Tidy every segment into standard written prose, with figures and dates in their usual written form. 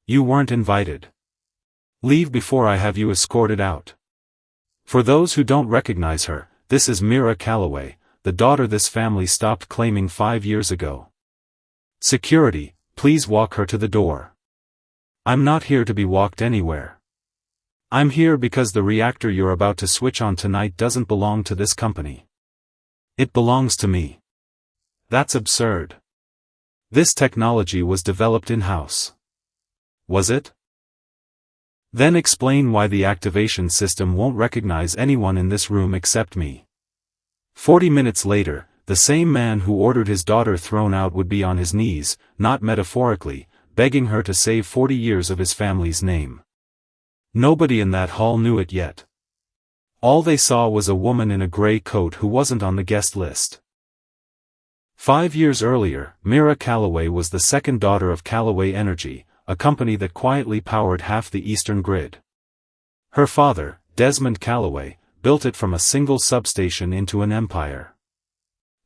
You weren't invited. Leave before I have you escorted out. For those who don't recognize her, this is Mira Calloway, the daughter this family stopped claiming 5 years ago. Security, please walk her to the door. I'm not here to be walked anywhere. I'm here because the reactor you're about to switch on tonight doesn't belong to this company. It belongs to me. That's absurd. This technology was developed in-house. Was it? Then explain why the activation system won't recognize anyone in this room except me. 40 minutes later, the same man who ordered his daughter thrown out would be on his knees, not metaphorically, begging her to save 40 years of his family's name. Nobody in that hall knew it yet. All they saw was a woman in a gray coat who wasn't on the guest list. 5 years earlier, Mira Calloway was the second daughter of Calloway Energy, a company that quietly powered half the eastern grid. Her father, Desmond Calloway, built it from a single substation into an empire.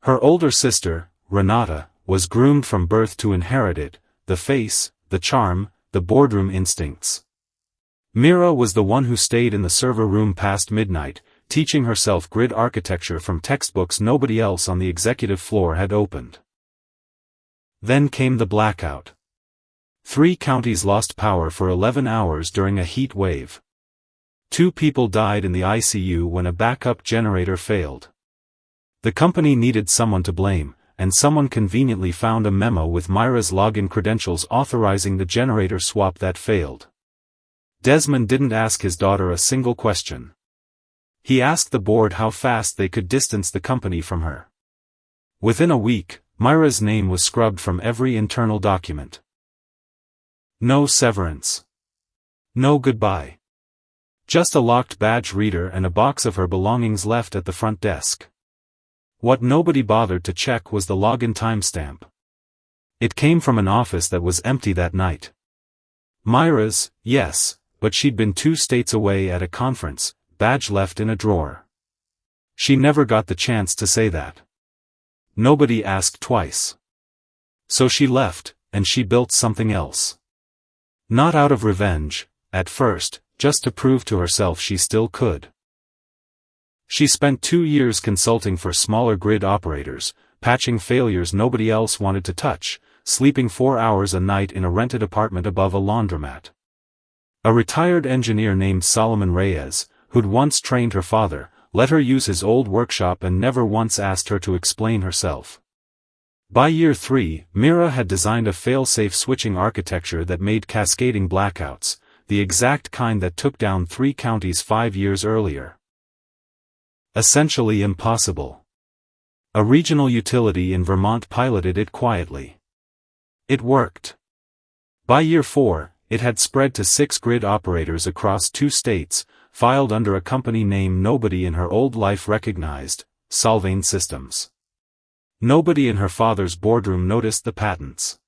Her older sister, Renata, was groomed from birth to inherit it, the face, the charm, the boardroom instincts. Mira was the one who stayed in the server room past midnight, teaching herself grid architecture from textbooks nobody else on the executive floor had opened. Then came the blackout. 3 counties lost power for 11 hours during a heat wave. 2 people died in the ICU when a backup generator failed. The company needed someone to blame, and someone conveniently found a memo with Mira's login credentials authorizing the generator swap that failed. Desmond didn't ask his daughter a single question. He asked the board how fast they could distance the company from her. Within a week, Mira's name was scrubbed from every internal document. No severance. No goodbye. Just a locked badge reader and a box of her belongings left at the front desk. What nobody bothered to check was the login timestamp. It came from an office that was empty that night. Mira's, yes, but she'd been 2 states away at a conference, badge left in a drawer. She never got the chance to say that. Nobody asked twice. So she left, and she built something else. Not out of revenge, at first, just to prove to herself she still could. She spent 2 years consulting for smaller grid operators, patching failures nobody else wanted to touch, sleeping 4 hours a night in a rented apartment above a laundromat. A retired engineer named Solomon Reyes, who'd once trained her father, let her use his old workshop and never once asked her to explain herself. By year 3, Mira had designed a fail-safe switching architecture that made cascading blackouts, the exact kind that took down 3 counties 5 years earlier. Essentially impossible. A regional utility in Vermont piloted it quietly. It worked. By year 4, it had spread to 6 grid operators across 2 states, filed under a company name nobody in her old life recognized, Solvane Systems. Nobody in her father's boardroom noticed the patents.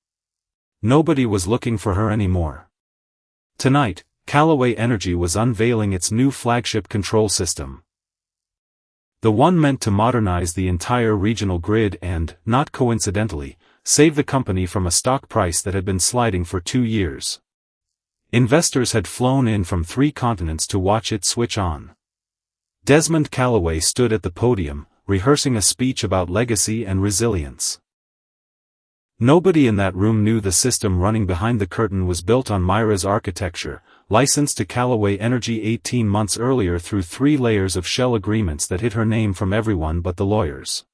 Nobody was looking for her anymore. Tonight, Calloway Energy was unveiling its new flagship control system. The one meant to modernize the entire regional grid and, not coincidentally, save the company from a stock price that had been sliding for 2 years. Investors had flown in from 3 continents to watch it switch on. Desmond Calloway stood at the podium, rehearsing a speech about legacy and resilience. Nobody in that room knew the system running behind the curtain was built on Mira's architecture, licensed to Calloway Energy 18 months earlier through 3 layers of shell agreements that hid her name from everyone but the lawyers.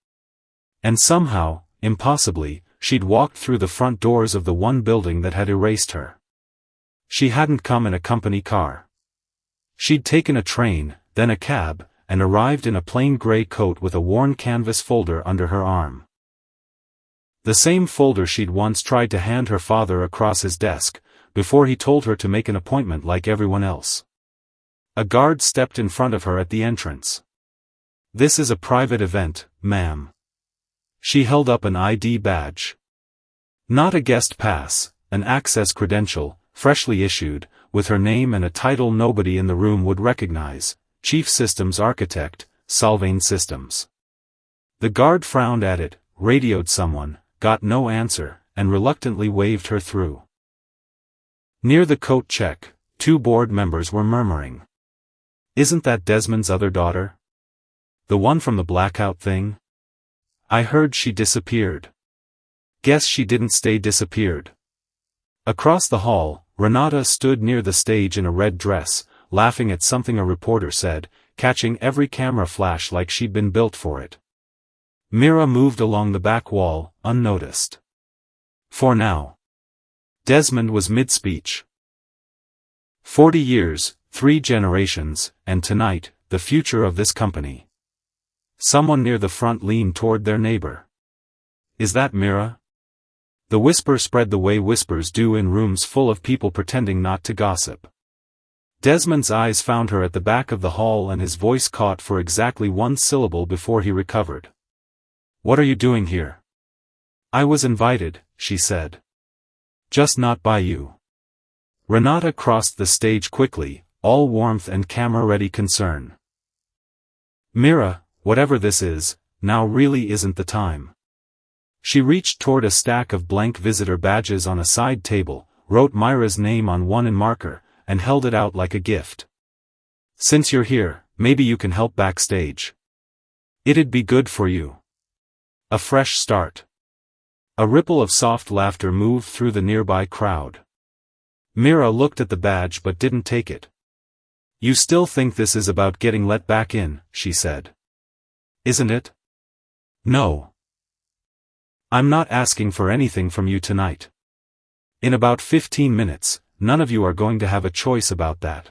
And somehow, impossibly, she'd walked through the front doors of the one building that had erased her. She hadn't come in a company car. She'd taken a train, then a cab, and arrived in a plain gray coat with a worn canvas folder under her arm. The same folder she'd once tried to hand her father across his desk, before he told her to make an appointment like everyone else. A guard stepped in front of her at the entrance. "This is a private event, ma'am." She held up an ID badge. Not a guest pass, an access credential, freshly issued, with her name and a title nobody in the room would recognize. Chief Systems Architect, Solvane Systems. The guard frowned at it, radioed someone, got no answer, and reluctantly waved her through. Near the coat check, two board members were murmuring. Isn't that Desmond's other daughter? The one from the blackout thing? I heard she disappeared. Guess she didn't stay disappeared. Across the hall, Renata stood near the stage in a red dress, laughing at something a reporter said, catching every camera flash like she'd been built for it. Mira moved along the back wall, unnoticed. For now. Desmond was mid-speech. 40 years, 3 generations, and tonight, the future of this company. Someone near the front leaned toward their neighbor. Is that Mira? The whisper spread the way whispers do in rooms full of people pretending not to gossip. Desmond's eyes found her at the back of the hall and his voice caught for exactly one syllable before he recovered. What are you doing here? I was invited, she said. Just not by you. Renata crossed the stage quickly, all warmth and camera-ready concern. Mira, whatever this is, now really isn't the time. She reached toward a stack of blank visitor badges on a side table, wrote Myra's name on one in marker, and held it out like a gift. Since you're here, maybe you can help backstage. It'd be good for you. A fresh start. A ripple of soft laughter moved through the nearby crowd. Mira looked at the badge but didn't take it. You still think this is about getting let back in, she said. Isn't it? No. I'm not asking for anything from you tonight. In about 15 minutes, none of you are going to have a choice about that.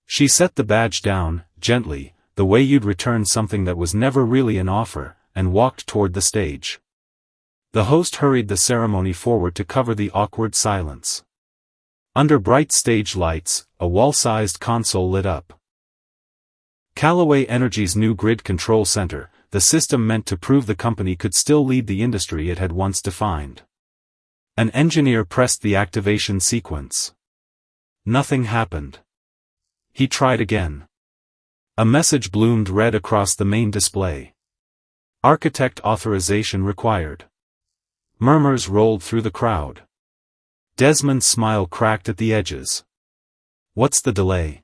She set the badge down, gently, the way you'd return something that was never really an offer, and walked toward the stage. The host hurried the ceremony forward to cover the awkward silence. Under bright stage lights, a wall-sized console lit up. Callaway Energy's new grid control center, the system meant to prove the company could still lead the industry it had once defined. An engineer pressed the activation sequence. Nothing happened. He tried again. A message bloomed red across the main display. Architect authorization required. Murmurs rolled through the crowd. Desmond's smile cracked at the edges. What's the delay?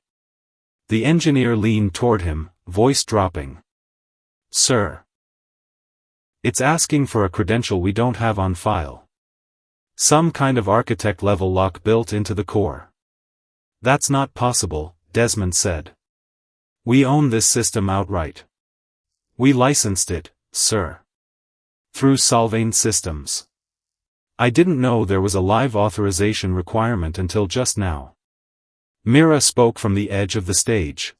The engineer leaned toward him, voice dropping. Sir. It's asking for a credential we don't have on file. Some kind of architect-level lock built into the core. That's not possible, Desmond said. We own this system outright. We licensed it, sir. Through Solvane Systems. I didn't know there was a live authorization requirement until just now. Mira spoke from the edge of the stage.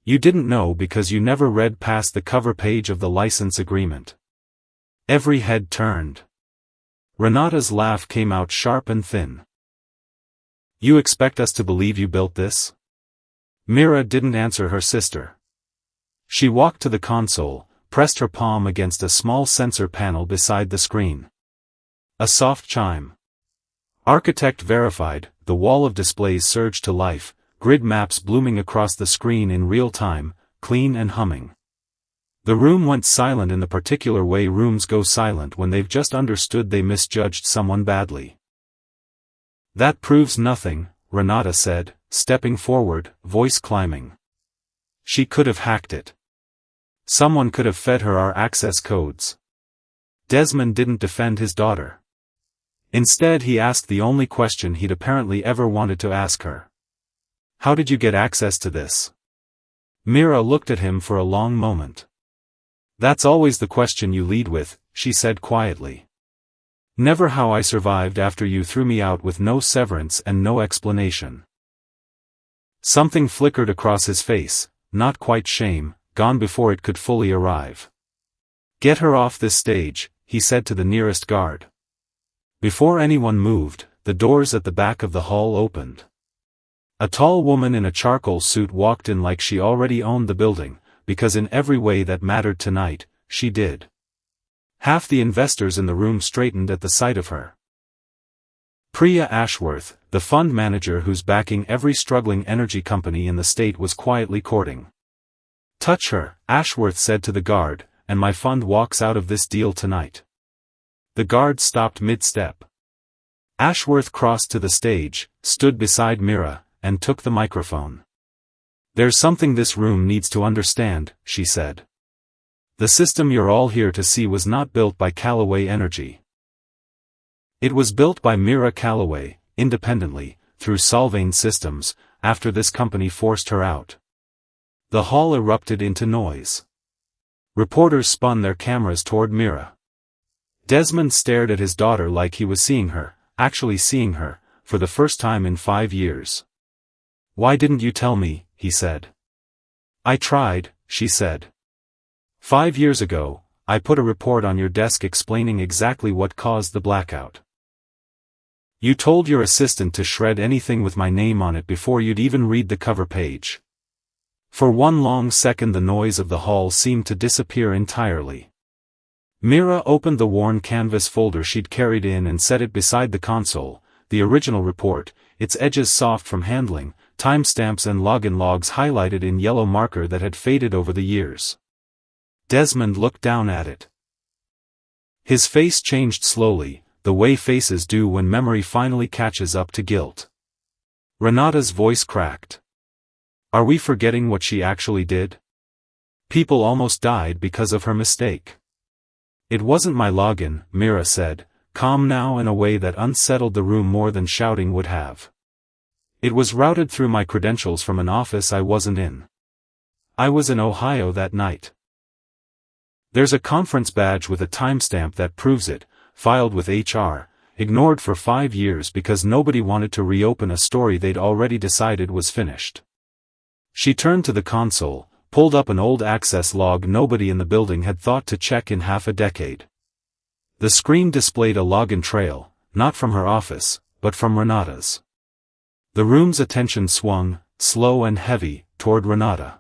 You didn't know because you never read past the cover page of the license agreement. Every head turned. Renata's laugh came out sharp and thin. You expect us to believe you built this? Mira didn't answer her sister. She walked to the console, pressed her palm against a small sensor panel beside the screen. A soft chime. Architect verified, the wall of displays surged to life, grid maps blooming across the screen in real time, clean and humming. The room went silent in the particular way rooms go silent when they've just understood they misjudged someone badly. That proves nothing, Renata said, stepping forward, voice climbing. She could have hacked it. Someone could have fed her our access codes. Desmond didn't defend his daughter. Instead he asked the only question he'd apparently ever wanted to ask her. How did you get access to this? Mira looked at him for a long moment. That's always the question you lead with, she said quietly. Never how I survived after you threw me out with no severance and no explanation. Something flickered across his face, not quite shame, gone before it could fully arrive. Get her off this stage, he said to the nearest guard. Before anyone moved, the doors at the back of the hall opened. A tall woman in a charcoal suit walked in like she already owned the building, because in every way that mattered tonight, she did. Half the investors in the room straightened at the sight of her. Priya Ashworth, the fund manager who's backing every struggling energy company in the state, was quietly courting. Touch her, Ashworth said to the guard, and my fund walks out of this deal tonight. The guard stopped mid-step. Ashworth crossed to the stage, stood beside Mira, and took the microphone. "There's something this room needs to understand," she said. "The system you're all here to see was not built by Callaway Energy. It was built by Mira Callaway, independently, through Solvane Systems, after this company forced her out." The hall erupted into noise. Reporters spun their cameras toward Mira. Desmond stared at his daughter like he was seeing her, actually seeing her, for the first time in 5 years. "Why didn't you tell me?" he said. "I tried," she said. "5 years ago, I put a report on your desk explaining exactly what caused the blackout. You told your assistant to shred anything with my name on it before you'd even read the cover page." For one long second the noise of the hall seemed to disappear entirely. Mira opened the worn canvas folder she'd carried in and set it beside the console, the original report, its edges soft from handling, timestamps and login logs highlighted in yellow marker that had faded over the years. Desmond looked down at it. His face changed slowly, the way faces do when memory finally catches up to guilt. Renata's voice cracked. "Are we forgetting what she actually did? People almost died because of her mistake." "It wasn't my login," Mira said, calm now in a way that unsettled the room more than shouting would have. "It was routed through my credentials from an office I wasn't in. I was in Ohio that night. There's a conference badge with a timestamp that proves it, filed with HR, ignored for 5 years because nobody wanted to reopen a story they'd already decided was finished." She turned to the console, pulled up an old access log nobody in the building had thought to check in half a decade. The screen displayed a login trail, not from her office, but from Renata's. The room's attention swung, slow and heavy, toward Renata.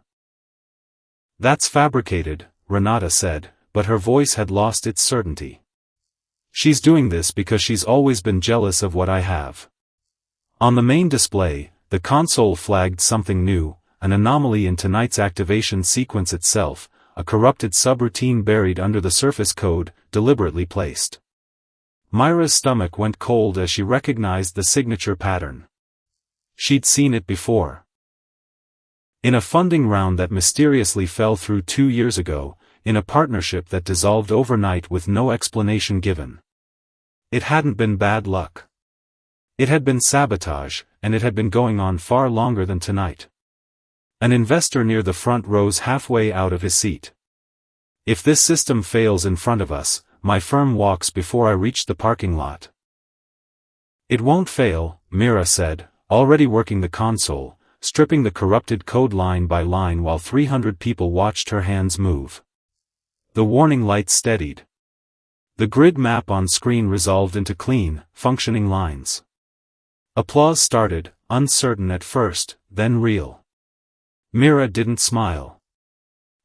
"That's fabricated," Renata said, but her voice had lost its certainty. "She's doing this because she's always been jealous of what I have." On the main display, the console flagged something new, an anomaly in tonight's activation sequence itself, a corrupted subroutine buried under the surface code, deliberately placed. Myra's stomach went cold as she recognized the signature pattern. She'd seen it before. In a funding round that mysteriously fell through 2 years ago, in a partnership that dissolved overnight with no explanation given. It hadn't been bad luck. It had been sabotage, and it had been going on far longer than tonight. An investor near the front rose halfway out of his seat. "If this system fails in front of us, my firm walks before I reach the parking lot." "It won't fail," Mira said, already working the console, stripping the corrupted code line by line while 300 people watched her hands move. The warning lights steadied. The grid map on screen resolved into clean, functioning lines. Applause started, uncertain at first, then real. Mira didn't smile.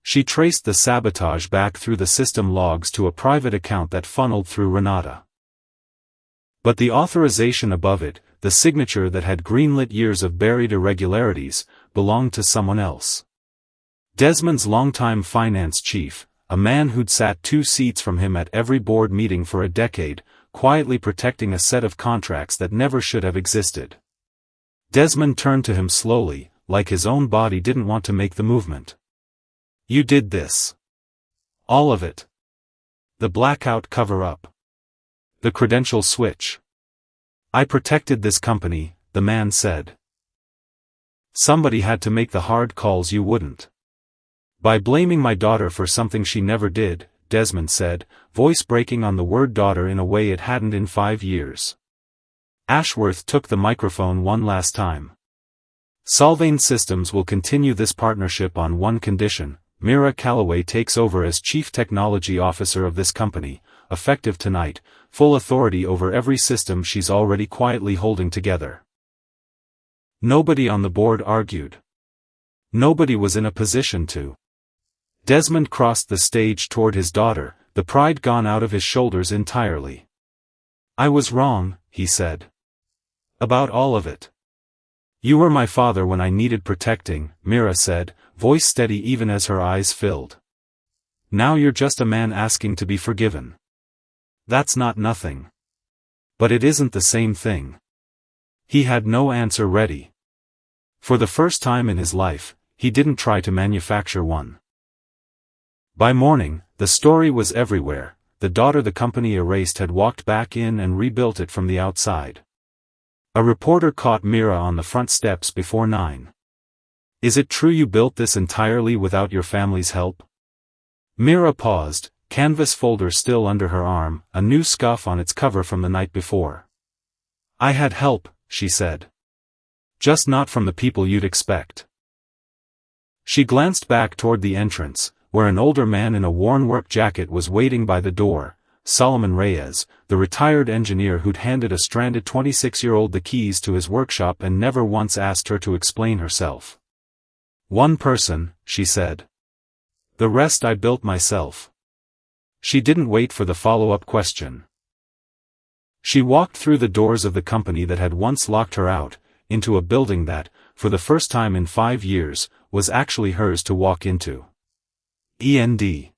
She traced the sabotage back through the system logs to a private account that funneled through Renata. But the authorization above it, the signature that had greenlit years of buried irregularities, belonged to someone else. Desmond's longtime finance chief, a man who'd sat 2 seats from him at every board meeting for a decade, quietly protecting a set of contracts that never should have existed. Desmond turned to him slowly, like his own body didn't want to make the movement. "You did this. All of it. The blackout cover-up. The credential switch. I protected this company," the man said. "Somebody had to make the hard calls you wouldn't. By blaming my daughter for something she never did," Desmond said, voice breaking on the word daughter in a way it hadn't in 5 years. Ashworth took the microphone one last time. "Solvane Systems will continue this partnership on one condition: Mira Callaway takes over as Chief Technology Officer of this company, effective tonight, full authority over every system she's already quietly holding together." Nobody on the board argued. Nobody was in a position to. Desmond crossed the stage toward his daughter, the pride gone out of his shoulders entirely. "I was wrong," he said. "About all of it. You were my father when I needed protecting," Mira said, voice steady even as her eyes filled. "Now you're just a man asking to be forgiven. That's not nothing." But it isn't the same thing. He had no answer ready. For the first time in his life, he didn't try to manufacture one. By morning, the story was everywhere. The daughter the company erased had walked back in and rebuilt it from the outside. A reporter caught Mira on the front steps before 9. Is it true you built this entirely without your family's help? Mira paused, canvas folder still under her arm, a new scuff on its cover from the night before. I had help, she said. Just not from the people you'd expect. She glanced back toward the entrance, where an older man in a worn work jacket was waiting by the door, Solomon Reyes, the retired engineer who'd handed a stranded 26-year-old the keys to his workshop and never once asked her to explain herself. One person, she said. The rest I built myself. She didn't wait for the follow-up question. She walked through the doors of the company that had once locked her out, into a building that, for the first time in 5 years, was actually hers to walk into. END